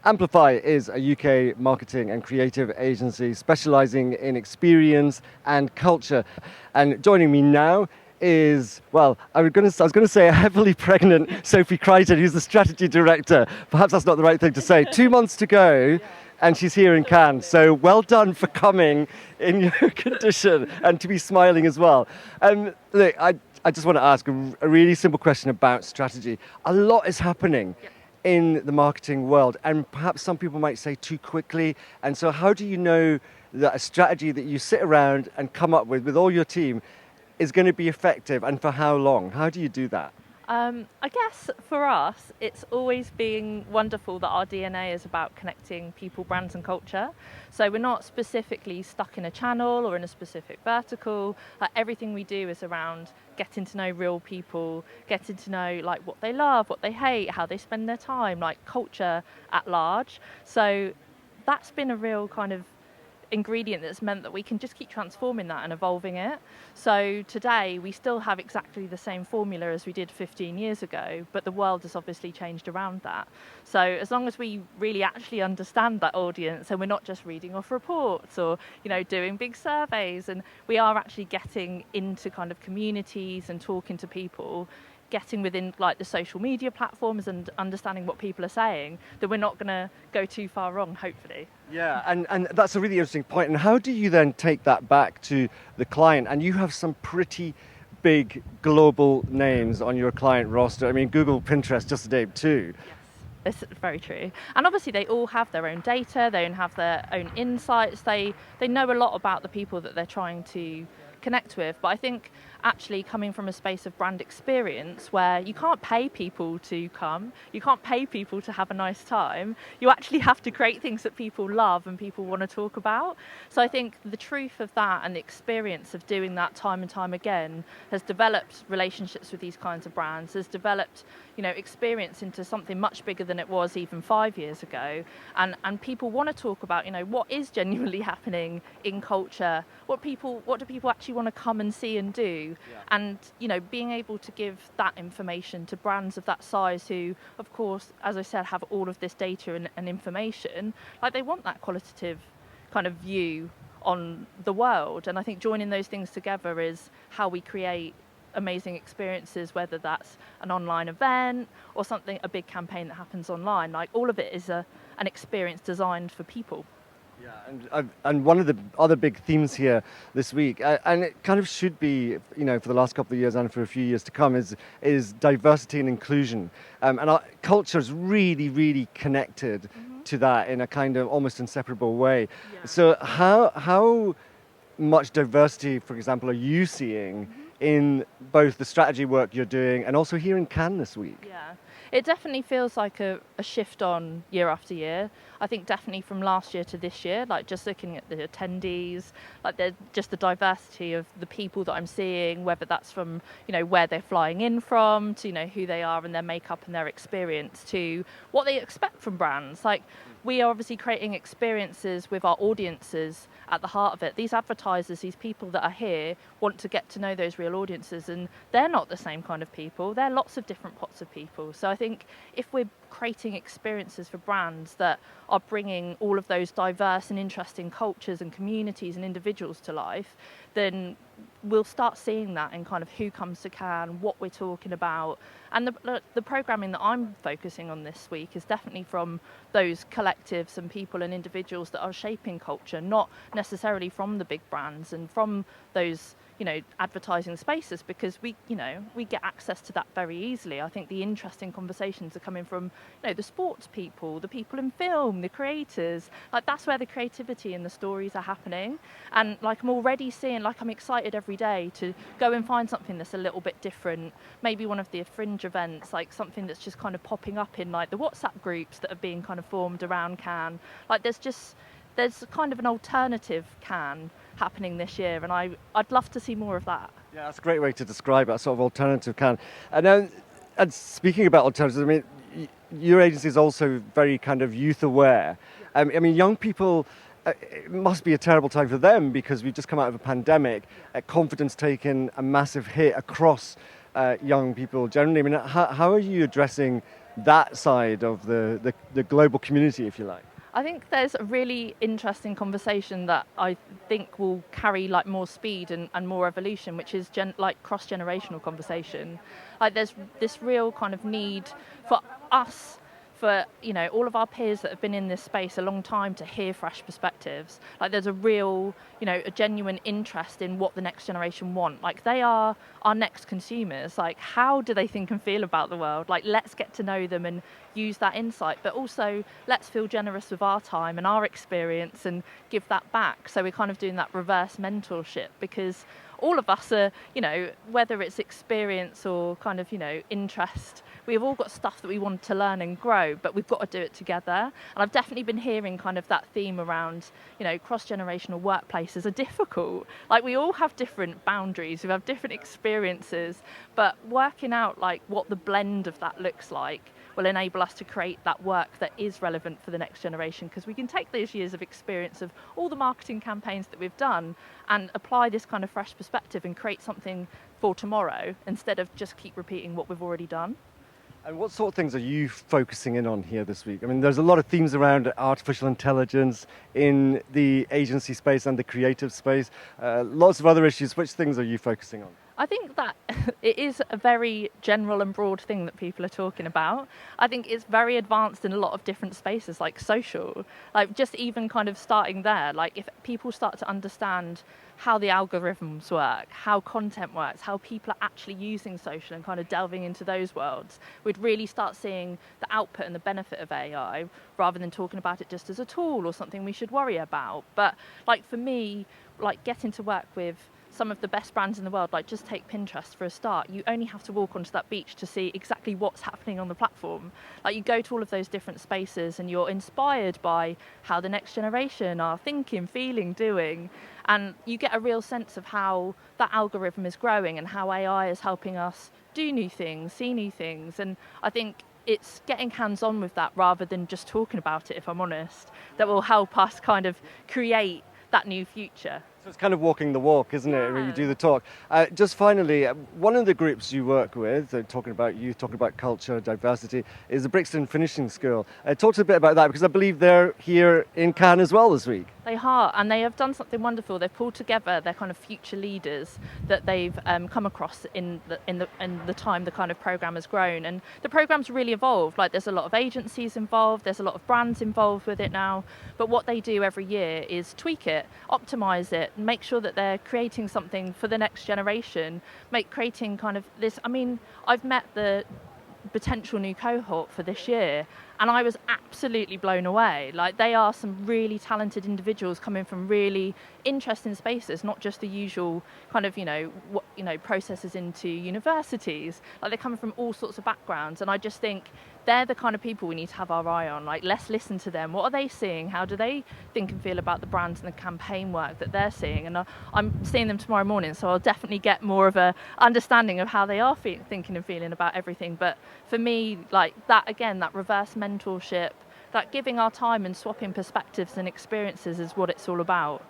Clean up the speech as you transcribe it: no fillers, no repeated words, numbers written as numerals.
Amplify is a UK marketing and creative agency specializing in experience and culture. And joining me now is, well, I was going to say a heavily pregnant Sophy, who's the strategy director. Perhaps that's not the right thing to say. 2 months to go, and she's here in Cannes. So well done for coming in your condition and to be smiling as well. Look, I just want to ask a really simple question about strategy. A lot is happening in the marketing world, and perhaps some people might say too quickly. And so how do you know that a strategy that you sit around and come up with all your team is going to be effective, and for how long? How do you do that? I guess for us, it's always being wonderful that our DNA is about connecting people, brands and culture. So we're not specifically stuck in a channel or in a specific vertical. Everything we do is around getting to know real people, getting to know like what they love, what they hate, how they spend their time, like culture at large. So that's been a real kind of ingredient that's meant that we can just keep transforming that and evolving it. So today we still have exactly the same formula as we did 15 years ago, but the world has obviously changed around that. So as long as we really actually understand that audience, and we're not just reading off reports or doing big surveys, and we are actually getting into kind of communities and talking to people, getting within like the social media platforms and understanding what people are saying, that we're not going to go too far wrong, hopefully. Yeah, and that's a really interesting point. And how do you then take that back to the client? And you have some pretty big global names on your client roster. I mean, Google, Pinterest, just to name two. Yes, it's very true. And obviously they all have their own data, they have their own insights, they know a lot about the people that they're trying to connect with. But I think actually coming from a space of brand experience where you can't pay people to come, you can't pay people to have a nice time, you actually have to create things that people love and people want to talk about. So I think the truth of that and the experience of doing that time and time again has developed relationships with these kinds of brands, has developed experience into something much bigger than it was even 5 years ago. And people want to talk about what is genuinely happening in culture, what do people actually want to come and see and do. And being able to give that information to brands of that size who, of course, as I said, have all of this data and information, like they want that qualitative kind of view on the world. And I think joining those things together is how we create amazing experiences, whether that's an online event or something, a big campaign that happens online. Like all of it is an experience designed for people. Yeah, and one of the other big themes here this week, and it kind of should be, for the last couple of years and for a few years to come, is diversity and inclusion. And our culture is really, really connected to that in a kind of almost inseparable way. Yeah. So how much diversity, for example, are you seeing in both the strategy work you're doing and also here in Cannes this week? Yeah. It definitely feels like a shift on year after year. I think definitely from last year to this year, like just looking at the attendees, like just the diversity of the people that I'm seeing, whether that's from, where they're flying in from, to, who they are and their makeup and their experience, to what they expect from brands. Like we are obviously creating experiences with our audiences at the heart of it. These advertisers, these people that are here want to get to know those real audiences, and they're not the same kind of people. They're lots of different pots of people. So I think if we're creating experiences for brands that are bringing all of those diverse and interesting cultures and communities and individuals to life, then we'll start seeing that in kind of who comes to Cannes, what we're talking about. And the programming that I'm focusing on this week is definitely from those collectives and people and individuals that are shaping culture, not necessarily from the big brands and from those advertising spaces, because we get access to that very easily. I think the interesting conversations are coming from the sports people, the people in film, the creators. Like that's where the creativity and the stories are happening. And like I'm already seeing, like I'm excited every day to go and find something that's a little bit different, maybe one of the fringe events, like something that's just kind of popping up in like the WhatsApp groups that are being kind of formed around Cannes. Like there's kind of an alternative Cannes happening this year, and I'd love to see more of that. Yeah, that's a great way to describe it, a sort of alternative Cannes. And speaking about alternatives, I mean, your agency is also very kind of youth aware. I mean, young people, it must be a terrible time for them because we've just come out of a pandemic, confidence taken a massive hit across young people generally. I mean, how are you addressing that side of the global community, if you like? I think there's a really interesting conversation that I think will carry like more speed and more evolution, which is like cross-generational conversation. Like there's this real kind of need for us, for all of our peers that have been in this space a long time, to hear fresh perspectives. Like there's a real a genuine interest in what the next generation want. Like they are our next consumers. Like how do they think and feel about the world? Like let's get to know them and use that insight, but also let's feel generous with our time and our experience and give that back. So we're kind of doing that reverse mentorship, because all of us are, whether it's experience or kind of, interest, we've all got stuff that we want to learn and grow, but we've got to do it together. And I've definitely been hearing kind of that theme around, cross-generational workplaces are difficult. Like we all have different boundaries, we have different experiences, but working out like what the blend of that looks like will enable us to create that work that is relevant for the next generation, because we can take those years of experience of all the marketing campaigns that we've done and apply this kind of fresh perspective and create something for tomorrow instead of just keep repeating what we've already done. And what sort of things are you focusing in on here this week? I mean, there's a lot of themes around artificial intelligence in the agency space and the creative space, lots of other issues. Which things are you focusing on? I think that it is a very general and broad thing that people are talking about. I think it's very advanced in a lot of different spaces, like social. Like just even kind of starting there, like if people start to understand how the algorithms work, how content works, how people are actually using social and kind of delving into those worlds, we'd really start seeing the output and the benefit of AI, rather than talking about it just as a tool or something we should worry about. But like for me, like getting to work with some of the best brands in the world, like just take Pinterest for a start. You only have to walk onto that beach to see exactly what's happening on the platform. Like you go to all of those different spaces and you're inspired by how the next generation are thinking, feeling, doing. And you get a real sense of how that algorithm is growing and how AI is helping us do new things, see new things. And I think it's getting hands-on with that rather than just talking about it, if I'm honest, that will help us kind of create that new future. So it's kind of walking the walk, isn't it? When you do the talk. Just finally, one of the groups you work with, talking about youth, talking about culture, diversity, is the Brixton Finishing School. Talk to us a bit about that, because I believe they're here in Cannes as well this week. They are, and they have done something wonderful. They've pulled together their kind of future leaders that they've come across in the time the kind of program has grown, and the program's really evolved. Like there's a lot of agencies involved, there's a lot of brands involved with it now. But what they do every year is tweak it, optimize it, make sure that they're creating something for the next generation. Creating kind of this. I mean, I've met the potential new cohort for this year, and I was absolutely blown away. Like they are some really talented individuals coming from really interesting spaces, not just the usual kind of processes into universities. Like they're coming from all sorts of backgrounds, and I just think they're the kind of people we need to have our eye on. Like let's listen to them. What are they seeing? How do they think and feel about the brands and the campaign work that they're seeing? And I'm seeing them tomorrow morning, so I'll definitely get more of a understanding of how they are thinking and feeling about everything. But for me, like that again, that reverse mentorship, that giving our time and swapping perspectives and experiences is what it's all about.